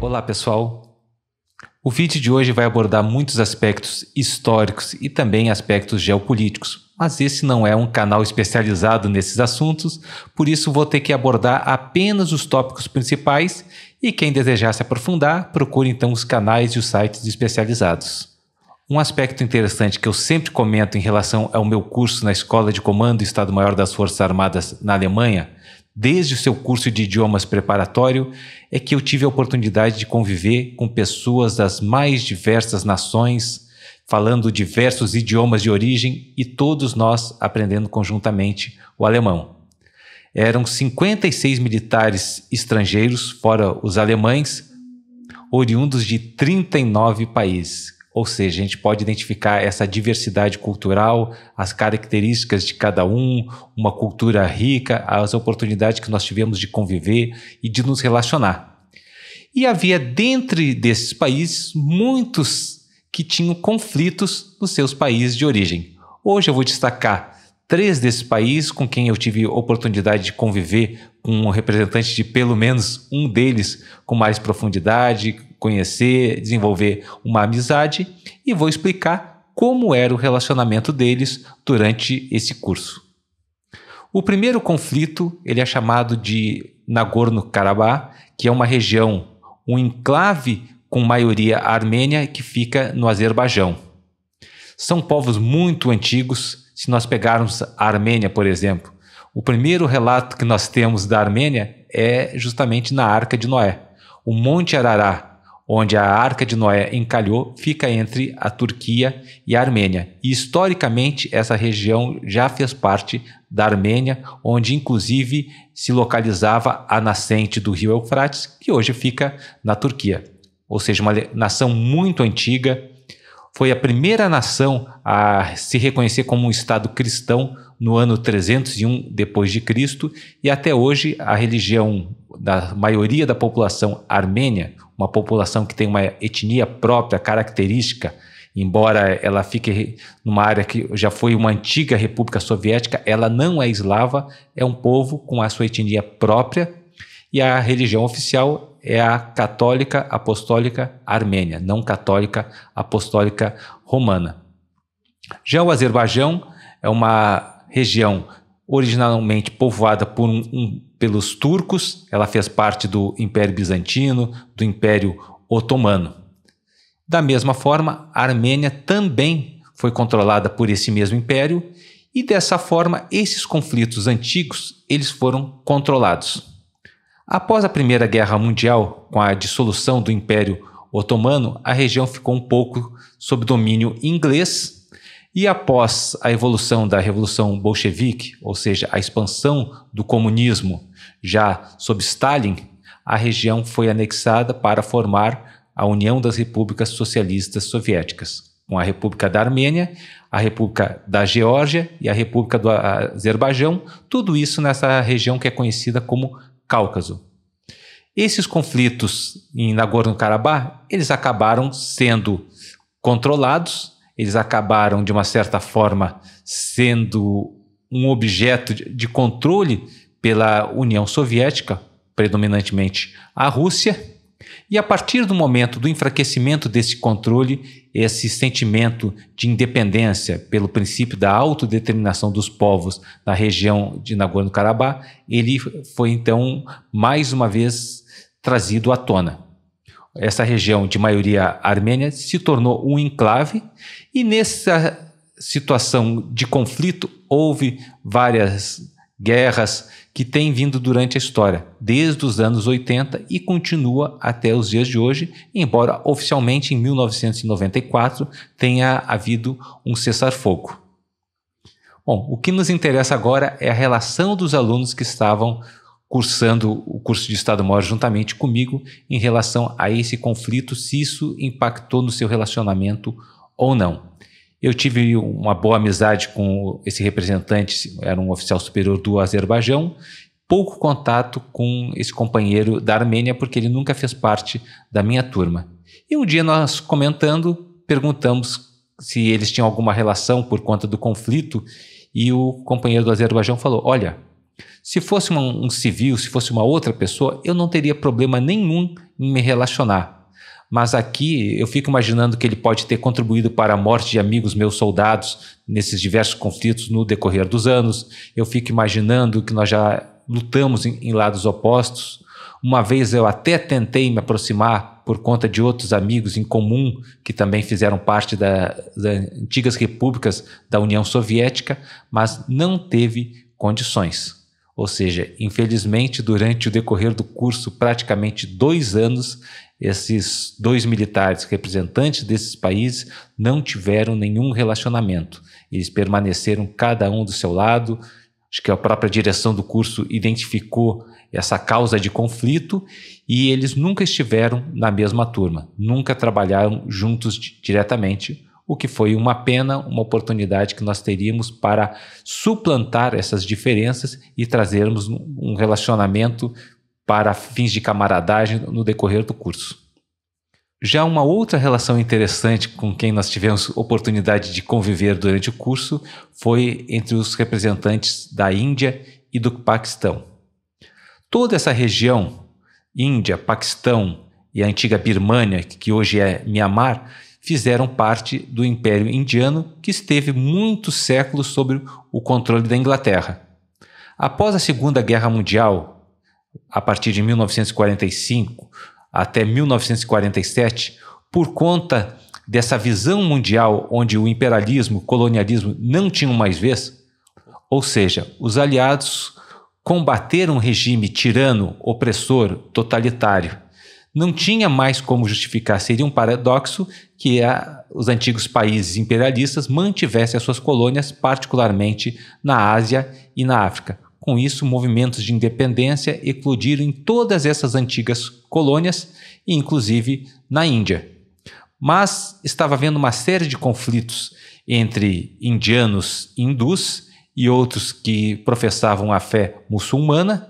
Olá pessoal, o vídeo de hoje vai abordar muitos aspectos históricos e também aspectos geopolíticos, mas esse não é um canal especializado nesses assuntos, por isso vou ter que abordar apenas os tópicos principais e quem desejar se aprofundar, procure então os canais e os sites especializados. Um aspecto interessante que eu sempre comento em relação ao meu curso na Escola de Comando do Estado-Maior das Forças Armadas na Alemanha, desde o seu curso de idiomas preparatório, é que eu tive a oportunidade de conviver com pessoas das mais diversas nações, falando diversos idiomas de origem e todos nós aprendendo conjuntamente o alemão. Eram 56 militares estrangeiros, fora os alemães, oriundos de 39 países. Ou seja, a gente pode identificar essa diversidade cultural, as características de cada um, uma cultura rica, as oportunidades que nós tivemos de conviver e de nos relacionar. E havia dentre desses países muitos que tinham conflitos nos seus países de origem. Hoje eu vou destacar 3 desses países com quem eu tive oportunidade de conviver com um representante de pelo menos um deles com mais profundidade, conhecer, desenvolver uma amizade e vou explicar como era o relacionamento deles durante esse curso. O primeiro conflito ele é chamado de Nagorno-Karabakh, que é uma região, um enclave com maioria armênia que fica no Azerbaijão. São povos muito antigos. Se nós pegarmos a Armênia, por exemplo, o primeiro relato que nós temos da Armênia é justamente na Arca de Noé. O Monte Ararat, onde a Arca de Noé encalhou, fica entre a Turquia e a Armênia. E historicamente essa região já fez parte da Armênia, onde inclusive se localizava a nascente do rio Eufrates, que hoje fica na Turquia. Ou seja, uma nação muito antiga. Foi a primeira nação a se reconhecer como um Estado cristão no ano 301 d.C. e até hoje a religião da maioria da população armênia, uma população que tem uma etnia própria, característica, embora ela fique numa área que já foi uma antiga república soviética, ela não é eslava, é um povo com a sua etnia própria e a religião oficial é a católica apostólica armênia, não católica apostólica romana. Já o Azerbaijão é uma região originalmente povoada pelos turcos, ela fez parte do Império Bizantino, do Império Otomano. Da mesma forma, a Armênia também foi controlada por esse mesmo império e dessa forma esses conflitos antigos eles foram controlados. Após a Primeira Guerra Mundial, com a dissolução do Império Otomano, a região ficou um pouco sob domínio inglês e após a evolução da Revolução Bolchevique, ou seja, a expansão do comunismo já sob Stalin, a região foi anexada para formar a União das Repúblicas Socialistas Soviéticas, com a República da Armênia, a República da Geórgia e a República do Azerbaijão, tudo isso nessa região que é conhecida como Cáucaso. Esses conflitos em Nagorno-Karabakh, eles acabaram sendo controlados, eles acabaram de uma certa forma sendo um objeto de controle pela União Soviética, predominantemente a Rússia, e a partir do momento do enfraquecimento desse controle, esse sentimento de independência pelo princípio da autodeterminação dos povos na região de Nagorno-Karabakh, ele foi então mais uma vez trazido à tona. Essa região de maioria armênia se tornou um enclave e nessa situação de conflito houve várias guerras que têm vindo durante a história, desde os anos 80 e continua até os dias de hoje, embora oficialmente em 1994 tenha havido um cessar-fogo. Bom, o que nos interessa agora é a relação dos alunos que estavam cursando o curso de Estado-Maior juntamente comigo em relação a esse conflito, se isso impactou no seu relacionamento ou não. Eu tive uma boa amizade com esse representante, era um oficial superior do Azerbaijão, pouco contato com esse companheiro da Armênia, porque ele nunca fez parte da minha turma. E um dia nós comentando, perguntamos se eles tinham alguma relação por conta do conflito, e o companheiro do Azerbaijão falou: olha, se fosse um civil, se fosse uma outra pessoa, eu não teria problema nenhum em me relacionar. Mas aqui eu fico imaginando que ele pode ter contribuído para a morte de amigos meus soldados nesses diversos conflitos no decorrer dos anos. Eu fico imaginando que nós já lutamos em lados opostos. Uma vez eu até tentei me aproximar por conta de outros amigos em comum que também fizeram parte das antigas repúblicas da União Soviética, mas não teve condições. Ou seja, infelizmente, durante o decorrer do curso, praticamente 2 anos, esses 2 militares representantes desses países não tiveram nenhum relacionamento. Eles permaneceram cada um do seu lado. Acho que a própria direção do curso identificou essa causa de conflito e eles nunca estiveram na mesma turma, nunca trabalharam juntos diretamente, o que foi uma pena, uma oportunidade que nós teríamos para suplantar essas diferenças e trazermos um relacionamento para fins de camaradagem no decorrer do curso. Já uma outra relação interessante com quem nós tivemos oportunidade de conviver durante o curso foi entre os representantes da Índia e do Paquistão. Toda essa região, Índia, Paquistão e a antiga Birmânia, que hoje é Mianmar, fizeram parte do Império Indiano, que esteve muitos séculos sob o controle da Inglaterra. Após a Segunda Guerra Mundial, a partir de 1945 até 1947, por conta dessa visão mundial onde o imperialismo, o colonialismo não tinham mais vez, ou seja, os aliados combateram um regime tirano, opressor, totalitário. Não tinha mais como justificar, seria um paradoxo que os antigos países imperialistas mantivessem as suas colônias, particularmente na Ásia e na África. Com isso, movimentos de independência eclodiram em todas essas antigas colônias, inclusive na Índia. Mas estava havendo uma série de conflitos entre indianos hindus e outros que professavam a fé muçulmana,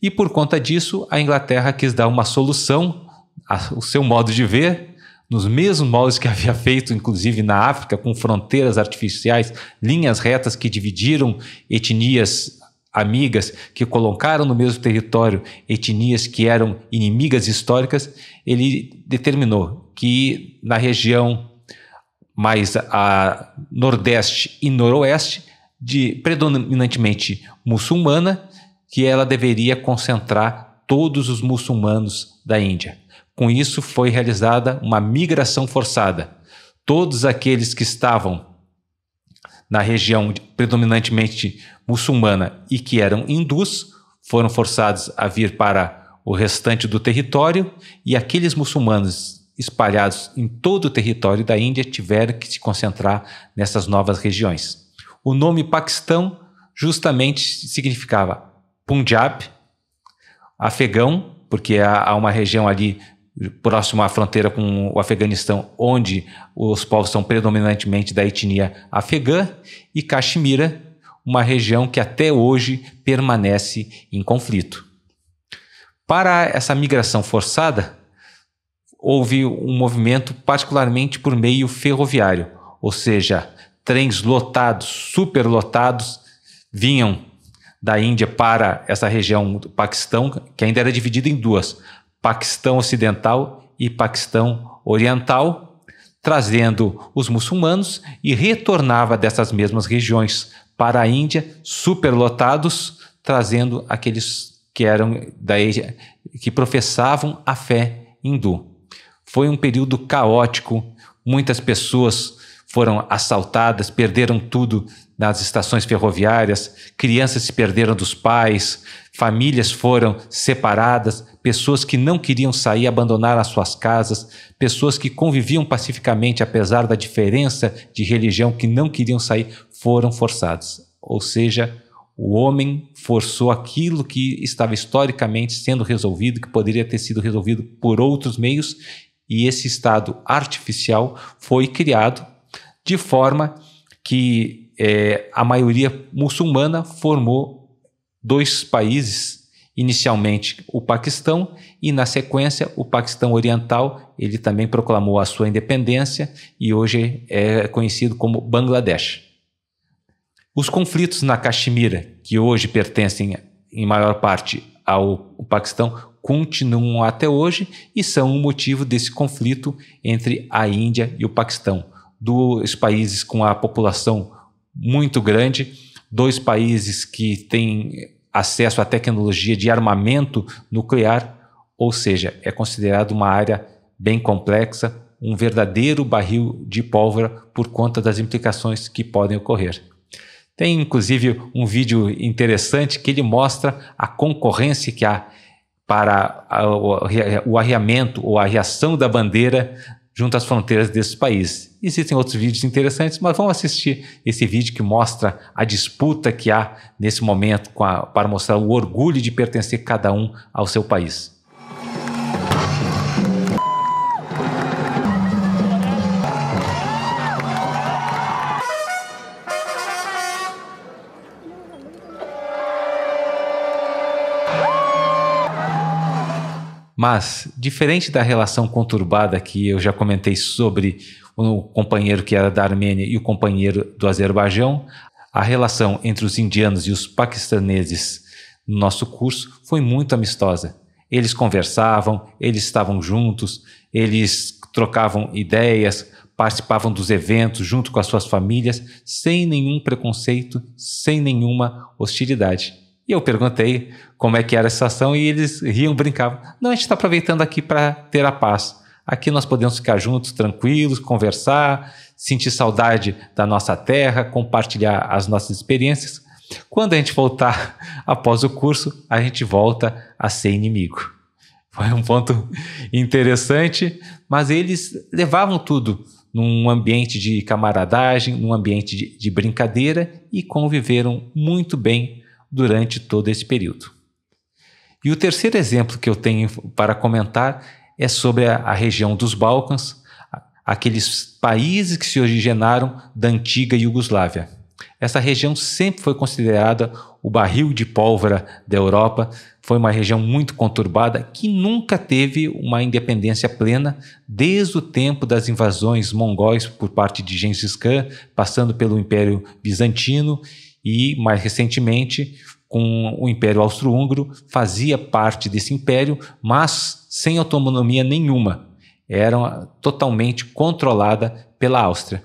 e por conta disso a Inglaterra quis dar uma solução ao seu modo de ver, nos mesmos moldes que havia feito inclusive na África, com fronteiras artificiais, linhas retas que dividiram etnias amigas, que colocaram no mesmo território etnias que eram inimigas históricas. Ele determinou que na região mais a nordeste e noroeste, predominantemente muçulmana, que ela deveria concentrar todos os muçulmanos da Índia. Com isso foi realizada uma migração forçada. Todos aqueles que estavam na região predominantemente muçulmana e que eram hindus foram forçados a vir para o restante do território, e aqueles muçulmanos espalhados em todo o território da Índia tiveram que se concentrar nessas novas regiões. O nome Paquistão justamente significava Punjab, afegão, porque há uma região ali próximo à fronteira com o Afeganistão, onde os povos são predominantemente da etnia afegã, e Caxemira, uma região que até hoje permanece em conflito. Para essa migração forçada, houve um movimento particularmente por meio ferroviário, ou seja, trens lotados, superlotados, vinham da Índia para essa região do Paquistão, que ainda era dividida em duas: Paquistão Ocidental e Paquistão Oriental, trazendo os muçulmanos, e retornava dessas mesmas regiões para a Índia, superlotados, trazendo aqueles que professavam a fé hindu. Foi um período caótico, muitas pessoas foram assaltadas, perderam tudo nas estações ferroviárias, crianças se perderam dos pais, famílias foram separadas, pessoas que não queriam sair abandonaram as suas casas, pessoas que conviviam pacificamente apesar da diferença de religião, que não queriam sair, foram forçadas. Ou seja, o homem forçou aquilo que estava historicamente sendo resolvido, que poderia ter sido resolvido por outros meios, e esse estado artificial foi criado de forma que a maioria muçulmana formou 2 países Inicialmente o Paquistão e na sequência o Paquistão Oriental, ele também proclamou a sua independência e hoje é conhecido como Bangladesh. Os conflitos na Caxemira, que hoje pertencem em maior parte ao Paquistão, continuam até hoje e são o motivo desse conflito entre a Índia e o Paquistão. Dois países com a população muito grande, dois países que têm acesso à tecnologia de armamento nuclear, ou seja, é considerado uma área bem complexa, um verdadeiro barril de pólvora por conta das implicações que podem ocorrer. Tem inclusive um vídeo interessante que ele mostra a concorrência que há para o arriamento ou a arriação da bandeira junto às fronteiras desses países. Existem outros vídeos interessantes, mas vamos assistir esse vídeo que mostra a disputa que há nesse momento para mostrar o orgulho de pertencer cada um ao seu país. Mas, diferente da relação conturbada que eu já comentei sobre o companheiro que era da Armênia e o companheiro do Azerbaijão, a relação entre os indianos e os paquistaneses no nosso curso foi muito amistosa. Eles conversavam, eles estavam juntos, eles trocavam ideias, participavam dos eventos junto com as suas famílias, sem nenhum preconceito, sem nenhuma hostilidade. E eu perguntei como é que era a situação e eles riam, brincavam. Não, a gente está aproveitando aqui para ter a paz. Aqui nós podemos ficar juntos, tranquilos, conversar, sentir saudade da nossa terra, compartilhar as nossas experiências. Quando a gente voltar após o curso, a gente volta a ser inimigo. Foi um ponto interessante, mas eles levavam tudo num ambiente de camaradagem, num ambiente de brincadeira e conviveram muito bem durante todo esse período. E o terceiro exemplo que eu tenho para comentar é sobre a região dos Balcãs, aqueles países que se originaram da antiga Iugoslávia. Essa região sempre foi considerada o barril de pólvora da Europa, foi uma região muito conturbada que nunca teve uma independência plena desde o tempo das invasões mongóis por parte de Gengis Khan, passando pelo Império Bizantino e, mais recentemente, com o Império Austro-Húngaro, fazia parte desse império, mas sem autonomia nenhuma. Era totalmente controlada pela Áustria.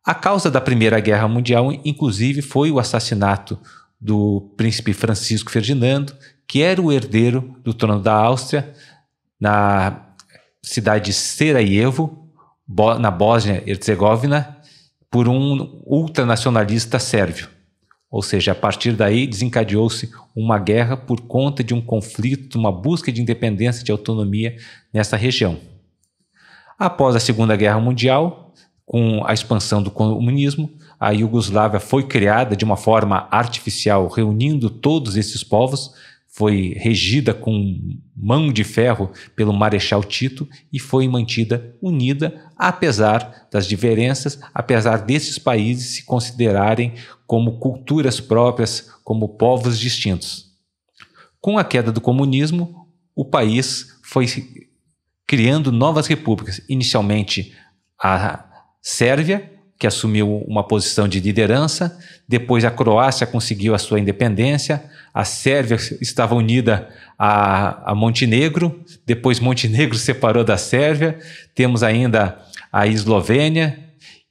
A causa da Primeira Guerra Mundial, inclusive, foi o assassinato do príncipe Francisco Ferdinando, que era o herdeiro do trono da Áustria, na cidade de Sarajevo, na Bósnia-Herzegovina, por um ultranacionalista sérvio. Ou seja, a partir daí desencadeou-se uma guerra por conta de um conflito, uma busca de independência, de autonomia nessa região. Após a Segunda Guerra Mundial, com a expansão do comunismo, a Iugoslávia foi criada de uma forma artificial, reunindo todos esses povos, foi regida com mão de ferro pelo Marechal Tito e foi mantida unida, apesar das diferenças, apesar desses países se considerarem como culturas próprias, como povos distintos. Com a queda do comunismo, o país foi criando novas repúblicas, inicialmente a Sérvia, que assumiu uma posição de liderança, depois a Croácia conseguiu a sua independência, a Sérvia estava unida a Montenegro, depois Montenegro separou da Sérvia, temos ainda a Eslovênia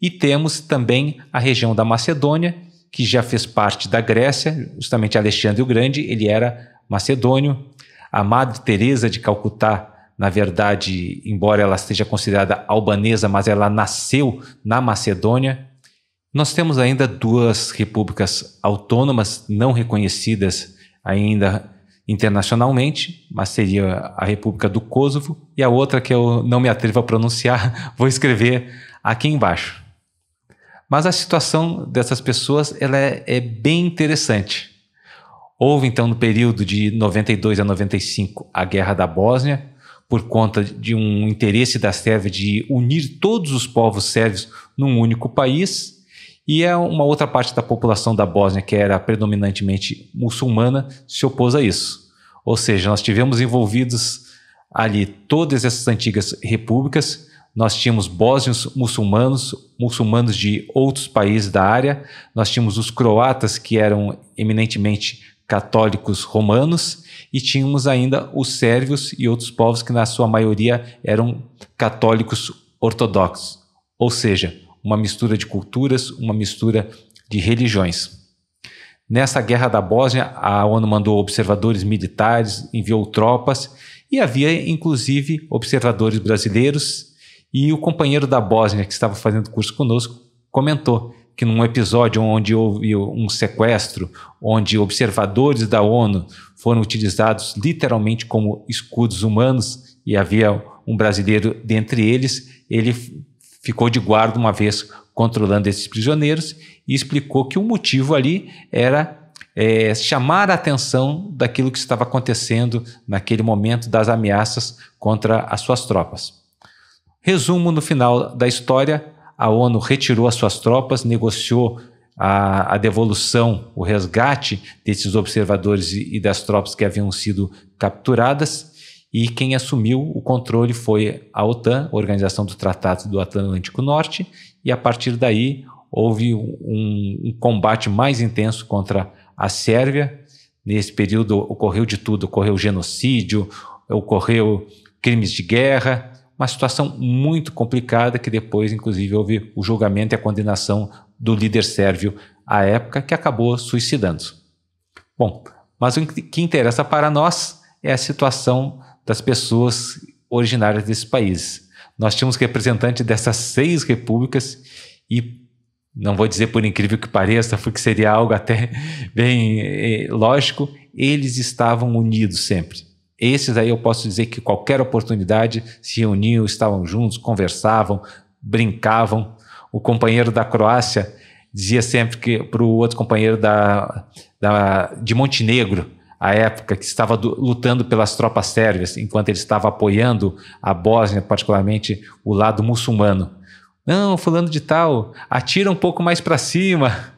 e temos também a região da Macedônia, que já fez parte da Grécia, justamente Alexandre o Grande, ele era macedônio, a Madre Teresa de Calcutá, na verdade, embora ela seja considerada albanesa, mas ela nasceu na Macedônia. Nós temos ainda duas repúblicas autônomas não reconhecidas ainda internacionalmente, mas seria a República do Kosovo e a outra que eu não me atrevo a pronunciar, vou escrever aqui embaixo. Mas a situação dessas pessoas ela é bem interessante. Houve então no período de 92 a 95 a Guerra da Bósnia, por conta de um interesse da Sérvia de unir todos os povos sérvios num único país, e uma outra parte da população da Bósnia, que era predominantemente muçulmana, se opôs a isso. Ou seja, nós tivemos envolvidos ali todas essas antigas repúblicas, nós tínhamos bósnios muçulmanos de outros países da área, nós tínhamos os croatas, que eram eminentemente católicos romanos, e tínhamos ainda os sérvios e outros povos que, na sua maioria, eram católicos ortodoxos. Ou seja, uma mistura de culturas, uma mistura de religiões. Nessa guerra da Bósnia, a ONU mandou observadores militares, enviou tropas, e havia inclusive observadores brasileiros, e o companheiro da Bósnia que estava fazendo curso conosco comentou que num episódio onde houve um sequestro, onde observadores da ONU foram utilizados literalmente como escudos humanos, e havia um brasileiro dentre eles, ele ficou de guarda uma vez controlando esses prisioneiros e explicou que o motivo ali era chamar a atenção daquilo que estava acontecendo naquele momento das ameaças contra as suas tropas. Resumo no final da história: a ONU retirou as suas tropas, negociou a devolução, o resgate desses observadores e das tropas que haviam sido capturadas, e quem assumiu o controle foi a OTAN, a Organização do Tratado do Atlântico Norte, e a partir daí houve um combate mais intenso contra a Sérvia. Nesse período ocorreu de tudo, ocorreu genocídio, ocorreu crimes de guerra, uma situação muito complicada que depois, inclusive, houve o julgamento e a condenação do líder sérvio à época, que acabou suicidando. Bom, mas o que interessa para nós é a situação das pessoas originárias desses países. Nós tínhamos representantes dessas 6 repúblicas e, não vou dizer por incrível que pareça, porque seria algo até bem lógico, eles estavam unidos sempre. Esses aí eu posso dizer que qualquer oportunidade se reuniam, estavam juntos, conversavam, brincavam. O companheiro da Croácia dizia sempre que para o outro companheiro de Montenegro, à época, que estava lutando pelas tropas sérvias, enquanto ele estava apoiando a Bósnia, particularmente o lado muçulmano. Não, fulano de tal, atira um pouco mais para cima,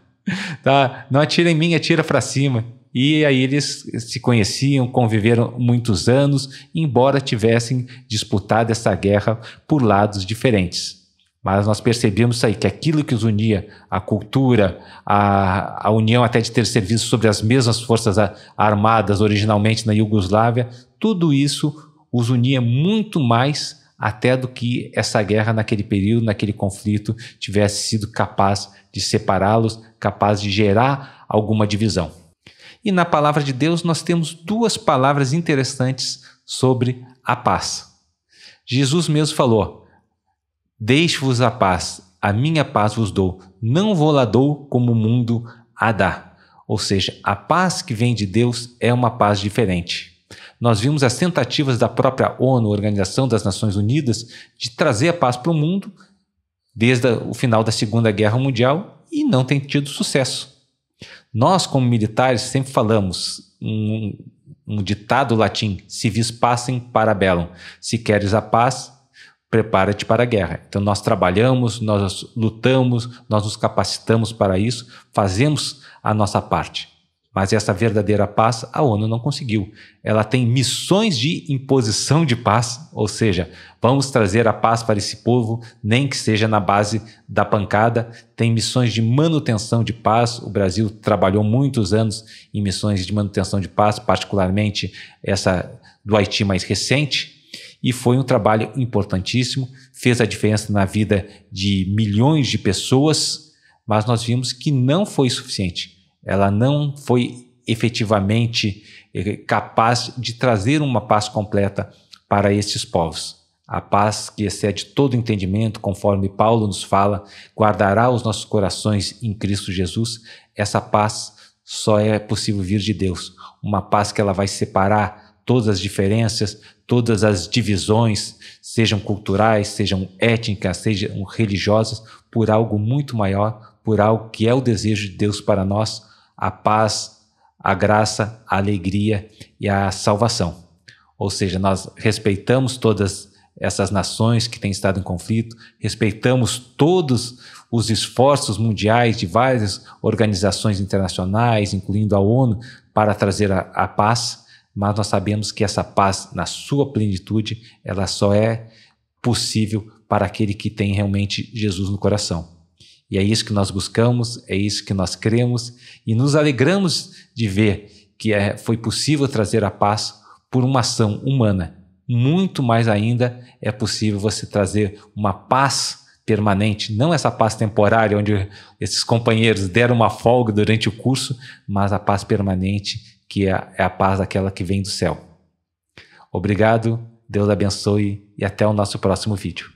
tá? Não atira em mim, atira para cima. E aí eles se conheciam, conviveram muitos anos, embora tivessem disputado essa guerra por lados diferentes. Mas nós percebemos aí que aquilo que os unia, a cultura, a união até de ter serviço sobre as mesmas forças armadas originalmente na Iugoslávia, tudo isso os unia muito mais até do que essa guerra naquele período, naquele conflito, tivesse sido capaz de separá-los, capaz de gerar alguma divisão. E na palavra de Deus nós temos 2 palavras interessantes sobre a paz. Jesus mesmo falou: deixe-vos a paz, a minha paz vos dou, não vou-la dou como o mundo a dá. Ou seja, a paz que vem de Deus é uma paz diferente. Nós vimos as tentativas da própria ONU, Organização das Nações Unidas, de trazer a paz para o mundo desde o final da Segunda Guerra Mundial e não tem tido sucesso. Nós, como militares, sempre falamos um ditado latim: si vis pacem, para bellum. Se queres a paz, prepara-te para a guerra. Então nós trabalhamos, nós lutamos, nós nos capacitamos para isso, fazemos a nossa parte. Mas essa verdadeira paz a ONU não conseguiu. Ela tem missões de imposição de paz, ou seja, vamos trazer a paz para esse povo, nem que seja na base da pancada. Tem missões de manutenção de paz. O Brasil trabalhou muitos anos em missões de manutenção de paz, particularmente essa do Haiti mais recente, e foi um trabalho importantíssimo, fez a diferença na vida de milhões de pessoas, mas nós vimos que não foi suficiente. Ela não foi efetivamente capaz de trazer uma paz completa para estes povos. A paz que excede todo entendimento, conforme Paulo nos fala, guardará os nossos corações em Cristo Jesus. Essa paz só é possível vir de Deus. Uma paz que ela vai separar todas as diferenças, todas as divisões, sejam culturais, sejam étnicas, sejam religiosas, por algo muito maior, por algo que é o desejo de Deus para nós: a paz, a graça, a alegria e a salvação. Ou seja, nós respeitamos todas essas nações que têm estado em conflito, respeitamos todos os esforços mundiais de várias organizações internacionais, incluindo a ONU, para trazer a paz. mas nós sabemos que essa paz, na sua plenitude, ela só é possível para aquele que tem realmente Jesus no coração. E é isso que nós buscamos, é isso que nós cremos e nos alegramos de ver que foi possível trazer a paz por uma ação humana. Muito mais ainda é possível você trazer uma paz permanente, não essa paz temporária onde esses companheiros deram uma folga durante o curso, mas a paz permanente que é a paz daquela que vem do céu. Obrigado, Deus abençoe e até o nosso próximo vídeo.